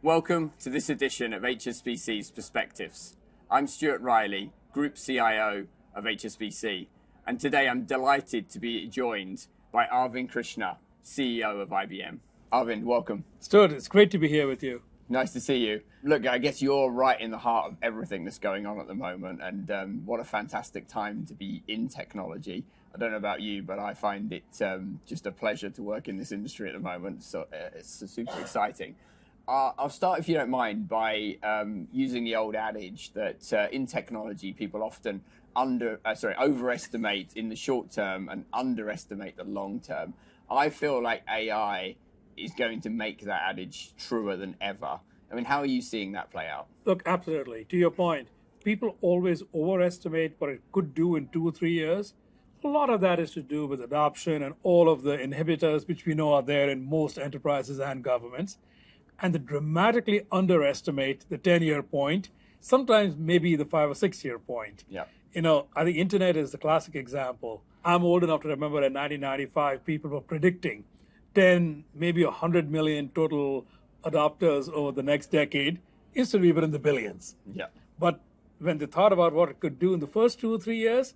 Welcome to this edition of HSBC's Perspectives. I'm Stuart Riley, Group CIO of HSBC, and today I'm delighted to be joined by Arvind Krishna, CEO of IBM. Arvind, welcome. Stuart, it's great to be here with you. Nice to see you. Look, I guess you're right in the heart of everything that's going on at the moment, and what a fantastic time to be in technology. I don't know about you, but I find it just a pleasure to work in this industry at the moment, so it's super exciting. I'll start, if you don't mind, by using the old adage that in technology, people often overestimate in the short term and underestimate the long term. I feel like AI is going to make that adage truer than ever. I mean, how are you seeing that play out? Look, absolutely. To your point, people always overestimate what it could do in 2 or 3 years. A lot of that is to do with adoption and all of the inhibitors which we know are there in most enterprises and governments. And they dramatically underestimate the 10-year point, sometimes maybe the 5 or 6 year point. Yeah. I think internet is the classic example. I'm old enough to remember in 1995, people were predicting 10, maybe 100 million total adopters over the next decade. Instead, we were in the billions. Yeah. But when they thought about what it could do in the first 2 or 3 years,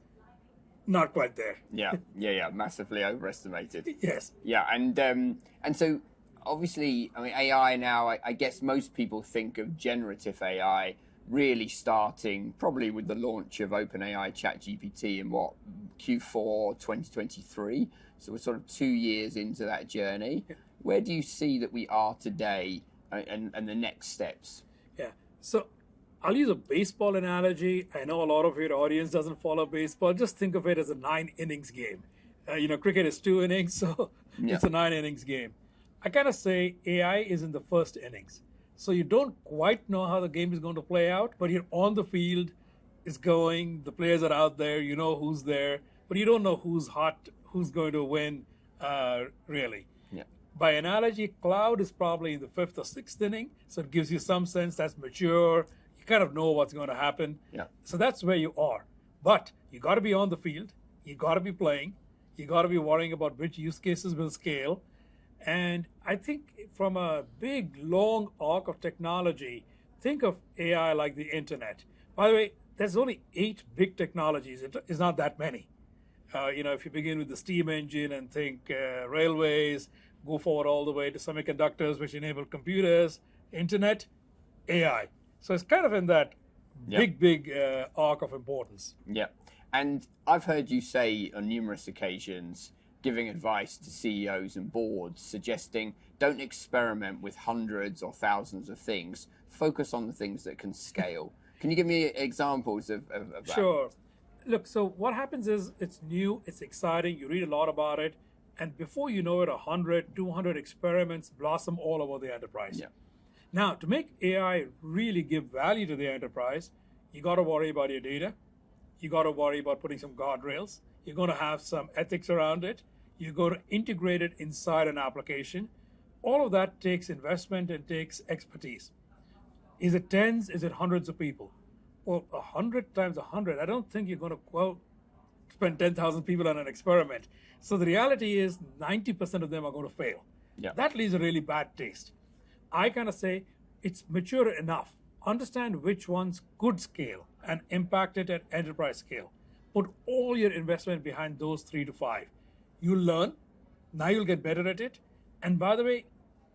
not quite there. Yeah, massively overestimated. Yes. Yeah, and so obviously, I mean, AI now, I guess most people think of generative AI really starting probably with the launch of OpenAI ChatGPT in Q4 2023. So we're sort of 2 years into that journey. Yeah. Where do you see that we are today and the next steps? Yeah, so I'll use a baseball analogy. I know a lot of your audience doesn't follow baseball. Just think of it as a 9 innings game. Cricket is 2 innings, so It's a 9 innings game. I kind of say AI is in the first innings. So you don't quite know how the game is going to play out, but you're on the field, it's going, the players are out there, you know who's there, but you don't know who's hot, who's going to win, really. Yeah. By analogy, cloud is probably in the 5th or 6th inning, so it gives you some sense that's mature. You kind of know what's going to happen. Yeah. So that's where you are. But you got to be on the field. You got to be playing. You got to be worrying about which use cases will scale. And I think from a big, long arc of technology, think of AI like the internet. By the way, there's only 8 big technologies. It's not that many. If you begin with the steam engine and think railways, go forward all the way to semiconductors, which enable computers, internet, AI. So it's kind of in that big arc of importance. Yeah. And I've heard you say on numerous occasions, giving advice to CEOs and boards, suggesting don't experiment with hundreds or thousands of things. Focus on the things that can scale. Can you give me examples of that? Sure. Look, so what happens is it's new, it's exciting, you read a lot about it, and before you know it, 100, 200 experiments blossom all over the enterprise. Yeah. Now, to make AI really give value to the enterprise, you got to worry about your data. You got to worry about putting some guardrails. You're going to have some ethics around it. You're going to integrate it inside an application. All of that takes investment and takes expertise. Is it tens? Is it hundreds of people? Well, 100 times 100, I don't think you're going to spend 10,000 people on an experiment. So the reality is 90% of them are going to fail. Yeah. That leaves a really bad taste. I kind of say it's mature enough. Understand which ones could scale and impact it at enterprise scale. Put all your investment behind those 3 to 5. You'll learn. Now you'll get better at it. And by the way,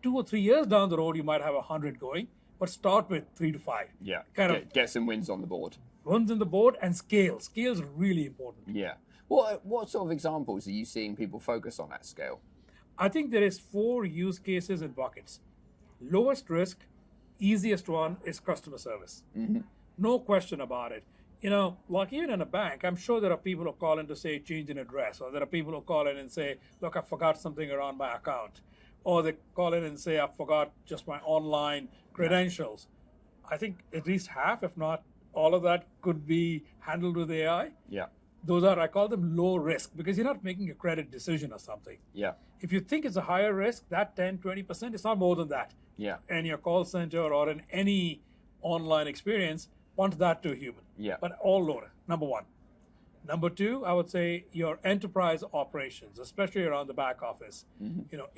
2 or 3 years down the road, you might have 100 going, but start with 3 to 5. Yeah. Get some wins on the board. Wins on the board and scale. Scale is really important. Yeah. What sort of examples are you seeing people focus on at scale? I think there is 4 use cases in buckets. Lowest risk, easiest one is customer service. Mm-hmm. No question about it. Like even in a bank, I'm sure there are people who call in to say change an address, or there are people who call in and say, look, I forgot something around my account. Or they call in and say, I forgot just my online credentials. Yeah. I think at least half, if not all of that, could be handled with AI. Yeah. Those are, I call them low risk, because you're not making a credit decision or something. Yeah. If you think it's a higher risk, that 10, 20%, it's not more than that. Yeah. In your call center or in any online experience, want that to a human. Yeah. But all lower, number one. Number two, I would say your enterprise operations, especially around the back office,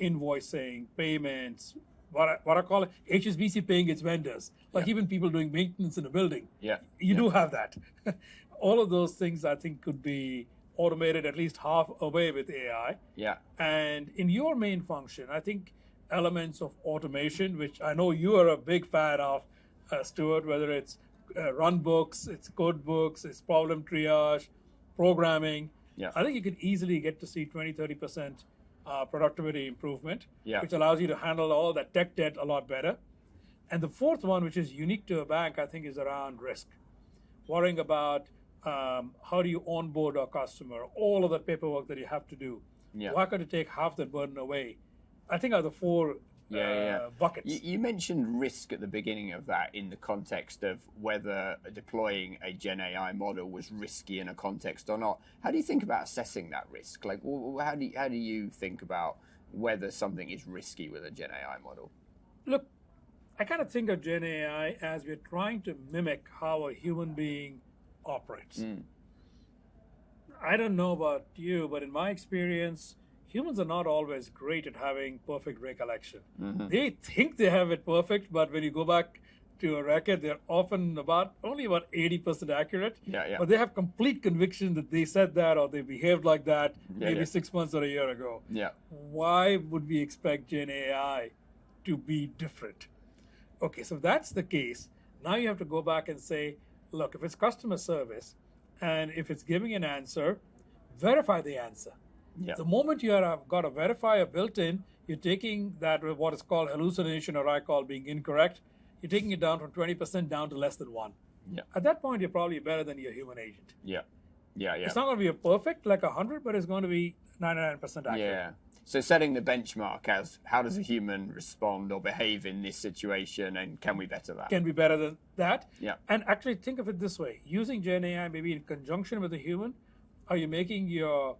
invoicing, payments, what I call HSBC paying its vendors, like Yeah. even people doing maintenance in a building. Yeah. You Yeah. do have that. All of those things I think could be automated at least half away with AI. Yeah. And in your main function, I think elements of automation, which I know you are a big fan of, Stuart, whether it's run books, it's code books, it's problem triage, programming. Yeah. I think you could easily get to see 20, 30% productivity improvement, Yeah. which allows you to handle all that tech debt a lot better. And the fourth one, which is unique to a bank, I think is around risk. Worrying about how do you onboard a customer, all of the paperwork that you have to do. Yeah. Why can't you take half that burden away? I think are the four buckets. You mentioned risk at the beginning of that in the context of whether deploying a Gen AI model was risky in a context or not. How do you think about assessing that risk? Like, how do you think about whether something is risky with a Gen AI model? Look, I kind of think of Gen AI as we're trying to mimic how a human being operates. I don't know about you, but in my experience, humans are not always great at having perfect recollection. They think they have it perfect, but when you go back to a record, they're often only about 80% accurate. Yeah. But they have complete conviction that they said that or they behaved like that maybe 6 months or a year ago. Yeah. Why would we expect Gen AI to be different? Okay, so if that's the case, now you have to go back and say, look, if it's customer service and if it's giving an answer, verify the answer. Yeah. The moment you have got a verifier built in, you're taking that what is called hallucination, or I call being incorrect, you're taking it down from 20% down to less than 1. Yeah. At that point, you're probably better than your human agent. Yeah. It's not going to be a perfect like 100, but it's going to be 99% accurate. Yeah. So setting the benchmark as how does a human respond or behave in this situation, and can we better that? Can be better than that. Yeah. And actually think of it this way. Using Gen AI maybe in conjunction with a human, are you making your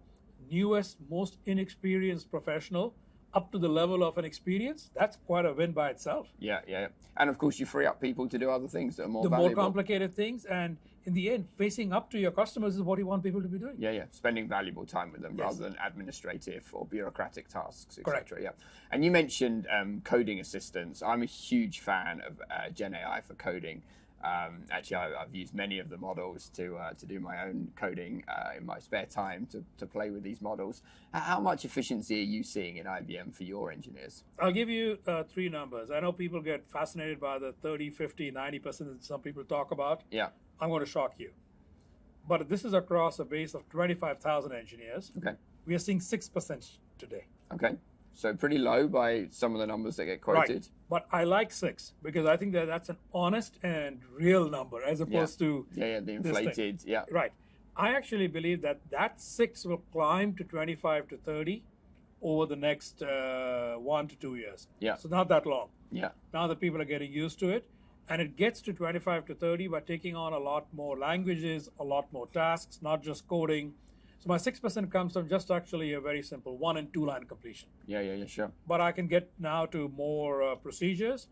newest, most inexperienced professional up to the level of an experience? That's quite a win by itself. Yeah. And of course, you free up people to do other things that are more The valuable. more complicated things, and in the end, facing up to your customers is what you want people to be doing. Yeah. Spending valuable time with them Yes. rather than administrative or bureaucratic tasks, Correct. etc. Yeah. And you mentioned coding assistants. I'm a huge fan of Gen AI for coding. Actually, I've used many of the models to do my own coding in my spare time to play with these models. How much efficiency are you seeing in IBM for your engineers? I'll give you 3 numbers. I know people get fascinated by the 30, 50, 90% that some people talk about. Yeah. I'm going to shock you. But this is across a base of 25,000 engineers. Okay. We are seeing 6% today. Okay. So pretty low by some of the numbers that get quoted. Right. But I like 6 because I think that that's an honest and real number as opposed to the this thing. inflated. Yeah. Right. I actually believe that 6 will climb to 25 to 30 over the next 1 to 2 years. Yeah. So not that long. Yeah. Now that people are getting used to it. And it gets to 25 to 30 by taking on a lot more languages, a lot more tasks, not just coding. So my 6% comes from just actually a very simple 1 and 2 line completion. Yeah, sure. But I can get now to more procedures.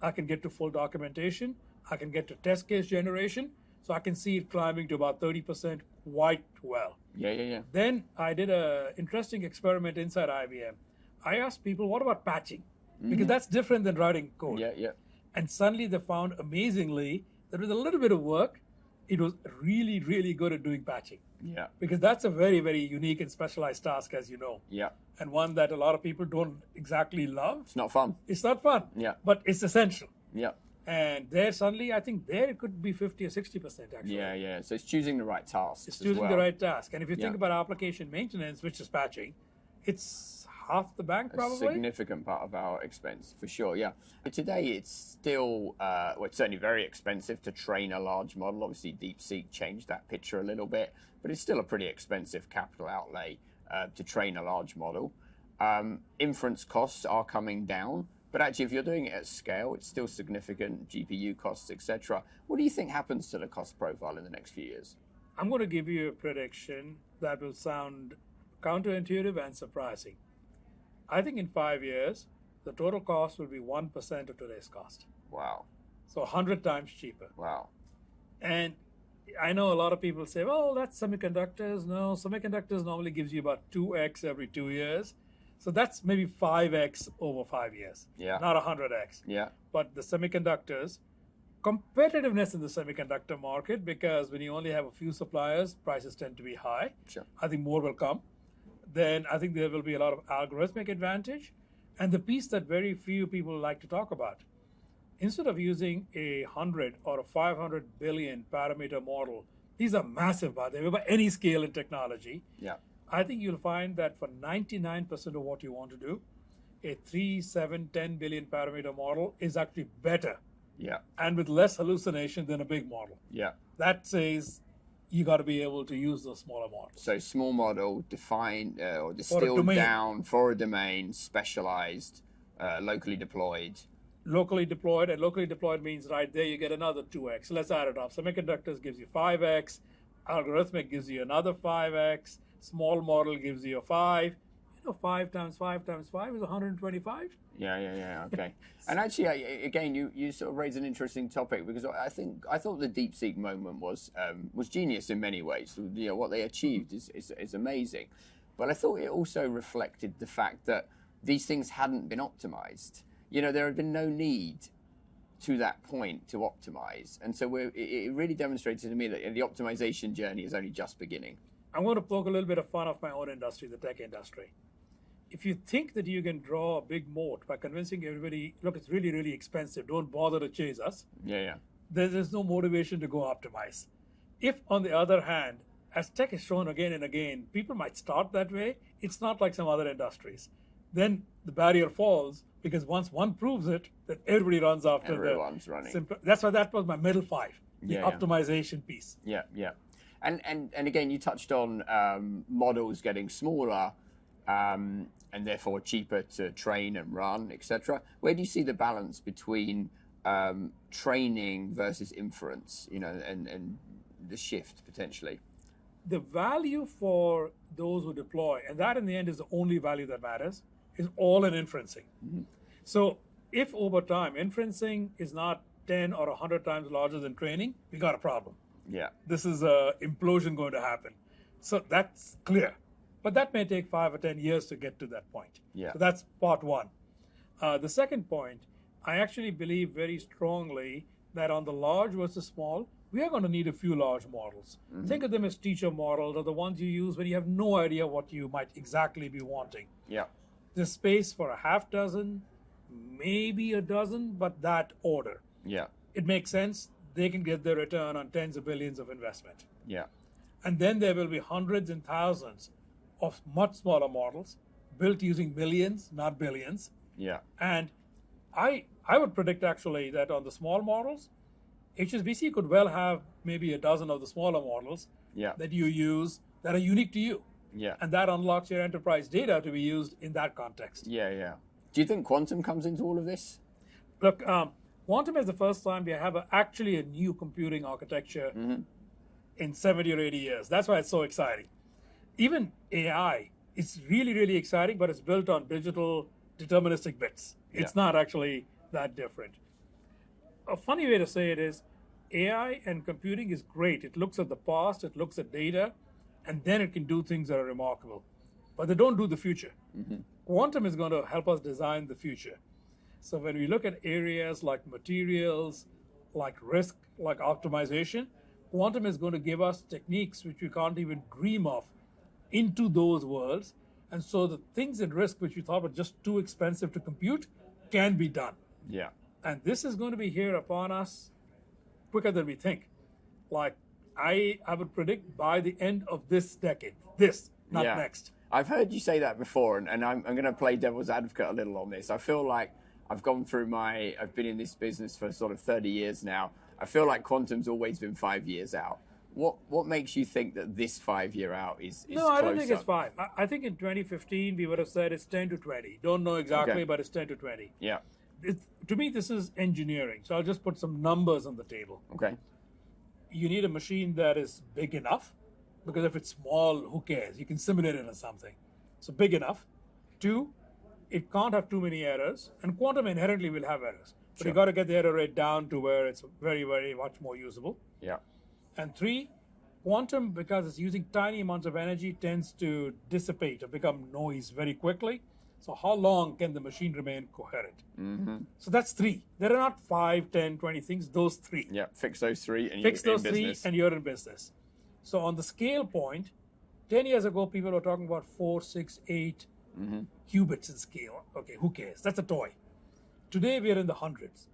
I can get to full documentation. I can get to test case generation. So I can see it climbing to about 30% quite well. Yeah. Then I did an interesting experiment inside IBM. I asked people, what about patching? Because that's different than writing code. Yeah. And suddenly they found amazingly that with a little bit of work, it was really, really good at doing patching. Yeah. Because that's a very, very unique and specialized task, as you know. Yeah. And one that a lot of people don't exactly love. It's not fun. It's not fun. Yeah. But it's essential. Yeah. And there suddenly, I think there it could be 50 or 60% actually. Yeah. So it's choosing the right tasks. It's as choosing well. the right task. And if you think Yeah. about application maintenance, which is patching, it's half the bank probably. A significant part of our expense, for sure, yeah. But today it's still, it's certainly very expensive to train a large model. Obviously, DeepSeek changed that picture a little bit, but it's still a pretty expensive capital outlay to train a large model. Inference costs are coming down, but actually, if you're doing it at scale, it's still significant, GPU costs, etc. What do you think happens to the cost profile in the next few years? I'm going to give you a prediction that will sound counterintuitive and surprising. I think in 5 years, the total cost will be 1% of today's cost. Wow. So 100 times cheaper. Wow. And I know a lot of people say, well, that's semiconductors. No, semiconductors normally gives you about 2x every 2 years. So that's maybe 5x over 5 years, Yeah. not 100x. Yeah. But the semiconductors, competitiveness in the semiconductor market, because when you only have a few suppliers, prices tend to be high. Sure. I think more will come. Then I think there will be a lot of algorithmic advantage. And the piece that very few people like to talk about, instead of using a 100 or a 500 billion parameter model, these are massive by the way, by any scale in technology. Yeah. I think you'll find that for 99% of what you want to do, a 3, 7, 10 billion parameter model is actually better Yeah. and with less hallucination than a big model. Yeah. That says you got to be able to use those smaller models. So small model, defined or For a distilled domain. down for a domain, specialized, locally deployed. Locally deployed, and locally deployed means right there you get another 2x. Let's add it up. Semiconductors gives you 5x, algorithmic gives you another 5x, small model gives you a 5. 5 times 5 times 5 is 125. Yeah. Okay. And actually, again, you sort of raise an interesting topic, because I thought the DeepSeek moment was genius in many ways. What they achieved is amazing, but I thought it also reflected the fact that these things hadn't been optimized. There had been no need to that point to optimize, and so it really demonstrated to me that the optimization journey is only just beginning. I'm going to poke a little bit of fun of my own industry, the tech industry. If you think that you can draw a big moat by convincing everybody, look, it's really, really expensive, don't bother to chase us, Yeah. there's no motivation to go optimize. If, on the other hand, as tech has shown again and again, people might start that way, it's not like some other industries. Then the barrier falls, because once one proves it, then everybody runs after Everyone's running. That's why that was my middle 5, the Yeah. optimization piece. Yeah. And again, you touched on models getting smaller, and therefore cheaper to train and run, etc. Where do you see the balance between training versus inference, and the shift potentially? The value for those who deploy, and that in the end is the only value that matters, is all in inferencing. Mm-hmm. So if over time inferencing is not 10 or 100 times larger than training, we got a problem. Yeah. This is an implosion going to happen. So that's clear. But that may take 5 or 10 years to get to that point. Yeah. So that's part one. The second point, I actually believe very strongly that on the large versus small, we are going to need a few large models. Mm-hmm. Think of them as teacher models, or the ones you use when you have no idea what you might exactly be wanting. Yeah. There's space for a half dozen, maybe a dozen, but that order. Yeah. It makes sense. They can get their return on tens of billions of investment. Yeah. And then there will be hundreds and thousands of much smaller models built using millions, not billions. Yeah. And I would predict actually that on the small models, HSBC could well have maybe a dozen of the smaller models Yeah. that you use that are unique to you. Yeah. And that unlocks your enterprise data to be used in that context. Yeah. Do you think quantum comes into all of this? Look, quantum is the first time we have actually a new computing architecture in 70 or 80 years. That's why it's so exciting. Even AI, it's really, really exciting, but it's built on digital deterministic bits. It's not actually that different. A funny way to say it is AI and computing is great. It looks at the past, it looks at data, and then it can do things that are remarkable. But they don't do the future. Quantum is going to help us design the future. So when we look at areas like materials, like risk, like optimization, quantum is going to give us techniques which we can't even dream of into those worlds. And so the things in risk which we thought were just too expensive to compute can be done. Yeah. And this is going to be here upon us quicker than we think. Like, I would predict by the end of this decade. Not next. I've heard you say that before, and I'm going to play devil's advocate a little on this. I feel like I've been in this business for sort of 30 years now. I feel like quantum's always been 5 years out. What makes you think that this 5 year out is No, I don't think it's 5. I think in 2015 we would have said it's 10 to 20. Don't know exactly, but it's 10 to 20. Yeah. To me, this is engineering. So I'll just put some numbers on the table. Okay. You need a machine that is big enough, because if it's small, who cares? You can simulate it or something. So big enough. 2, it can't have too many errors, and quantum inherently will have errors. But you got to get the error rate down to where it's very, very much more usable. Yeah. And 3, quantum, because it's using tiny amounts of energy, tends to dissipate or become noise very quickly. So how long can the machine remain coherent? Mm-hmm. So that's three. There are not 5, 10, 20 things, those three. Yeah, fix those three and Fix you're those in three business. and you're in business. So on the scale point, 10 years ago, people were talking about 4, 6, 8 qubits in scale. Okay, who cares? That's a toy. Today, we are in the hundreds.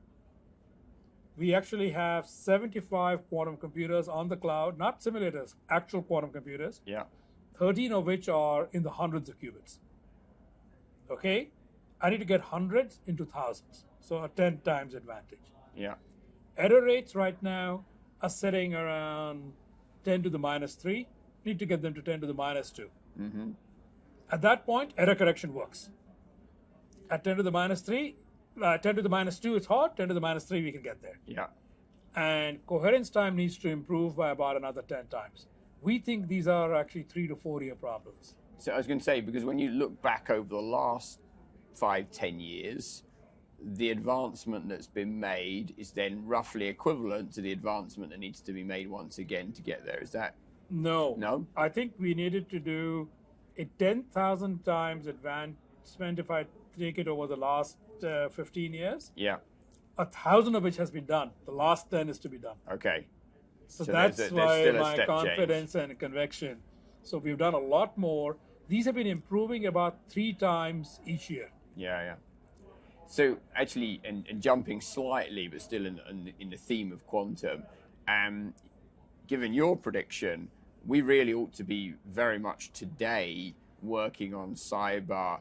We actually have 75 quantum computers on the cloud, not simulators, actual quantum computers, Yeah. 13 of which are in the hundreds of qubits. Okay? I need to get hundreds into thousands, so a 10 times advantage. Yeah. Error rates right now are sitting around 10 to the minus 3. Need to get them to 10 to the minus 2. Mm-hmm. At that point, error correction works. At 10 to the minus 3, 10 to the minus 2 it's hard, 10 to the minus 3 we can get there. Yeah. And coherence time needs to improve by about another 10 times. We think these are actually 3 to 4 year problems. So I was going to say, because when you look back over the last 5, 10 years, the advancement that's been made is then roughly equivalent to the advancement that needs to be made once again to get there. Is that? No. No? I think we needed to do a 10,000 times advancement if I take it over the last 15 years. Yeah. 1,000 of which has been done. The last 10 is to be done. Okay. So there's that's still a why my step confidence and conviction. So we've done a lot more. These have been improving about 3 times each year. Yeah, yeah. So actually, and jumping slightly, but still in the theme of quantum, given your prediction, we really ought to be very much today working on cyber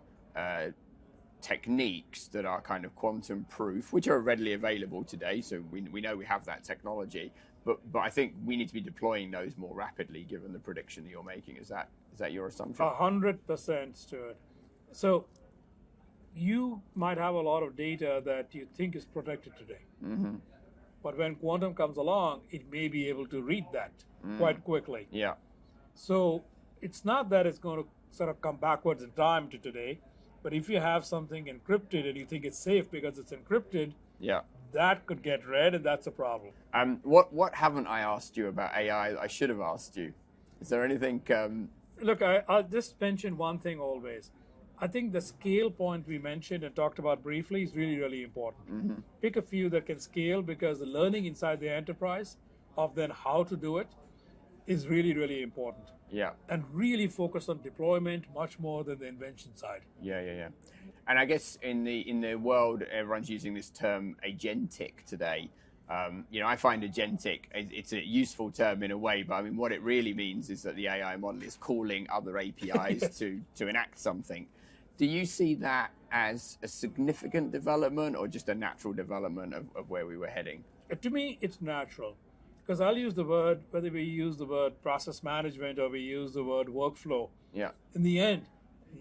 techniques that are kind of quantum proof, which are readily available today. So we know we have that technology, but I think we need to be deploying those more rapidly, given the prediction that you're making. Is that your assumption? 100%, Stuart. So you might have a lot of data that you think is protected today. Mm-hmm. But when quantum comes along, it may be able to read that quite quickly. Yeah. So it's not that it's going to sort of come backwards in time to today, but if you have something encrypted and you think it's safe because it's encrypted, Yeah. that could get read, and that's a problem. What haven't I asked you about AI that I should have asked you? Is there anything? Look, I'll just mention one thing always. I think the scale point we mentioned and talked about briefly is really, really important. Mm-hmm. Pick a few that can scale, because the learning inside the enterprise of then how to do it is really, really important. Yeah. And really focus on deployment much more than the invention side. Yeah. And I guess in the world, everyone's using this term agentic today. I find agentic, it's a useful term in a way, but I mean, what it really means is that the AI model is calling other APIs Yes. to enact something. Do you see that as a significant development or just a natural development of where we were heading? To me, it's natural. Because I'll use the word, whether we use the word process management or we use the word workflow, Yeah. in the end,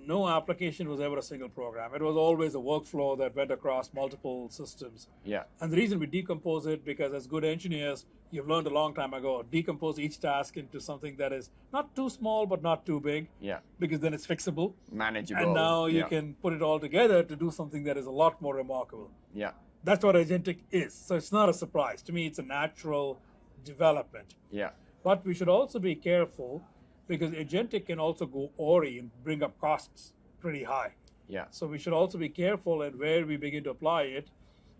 no application was ever a single program. It was always a workflow that went across multiple systems. Yeah. And the reason we decompose it, because as good engineers, you've learned a long time ago, decompose each task into something that is not too small but not too big, Yeah. because then it's fixable. Manageable. And now you Yeah. can put it all together to do something that is a lot more remarkable. Yeah. That's what agentic is. So it's not a surprise. To me, it's a natural development. Yeah. But we should also be careful, because agentic can also go awry and bring up costs pretty high. Yeah. So we should also be careful at where we begin to apply it.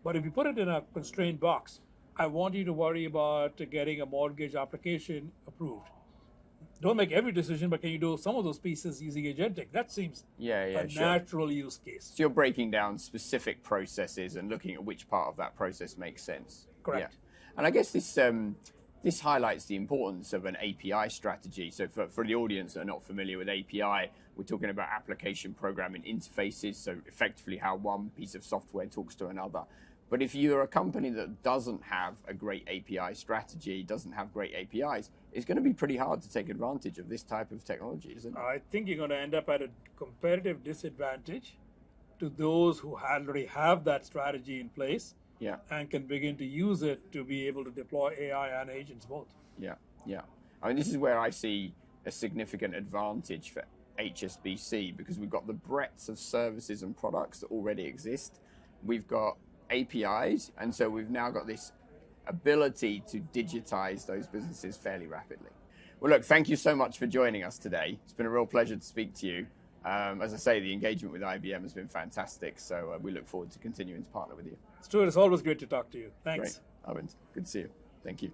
But if you put it in a constrained box, I want you to worry about getting a mortgage application approved. Don't make every decision, but can you do some of those pieces using agentic? That seems a Sure. natural use case. So you're breaking down specific processes and looking at which part of that process makes sense. Correct. Yeah. And I guess this highlights the importance of an API strategy. So for the audience that are not familiar with API, we're talking about application programming interfaces, so effectively how one piece of software talks to another. But if you're a company that doesn't have a great API strategy, doesn't have great APIs, it's going to be pretty hard to take advantage of this type of technology, isn't it? I think you're going to end up at a competitive disadvantage to those who already have that strategy in place. Yeah. And can begin to use it to be able to deploy AI and agents both. Yeah. I mean, this is where I see a significant advantage for HSBC, because we've got the breadth of services and products that already exist. We've got APIs, and so we've now got this ability to digitize those businesses fairly rapidly. Well, look, thank you so much for joining us today. It's been a real pleasure to speak to you. As I say, the engagement with IBM has been fantastic, so we look forward to continuing to partner with you. Stuart, it's always great to talk to you. Thanks. Great. Arvind, good to see you. Thank you.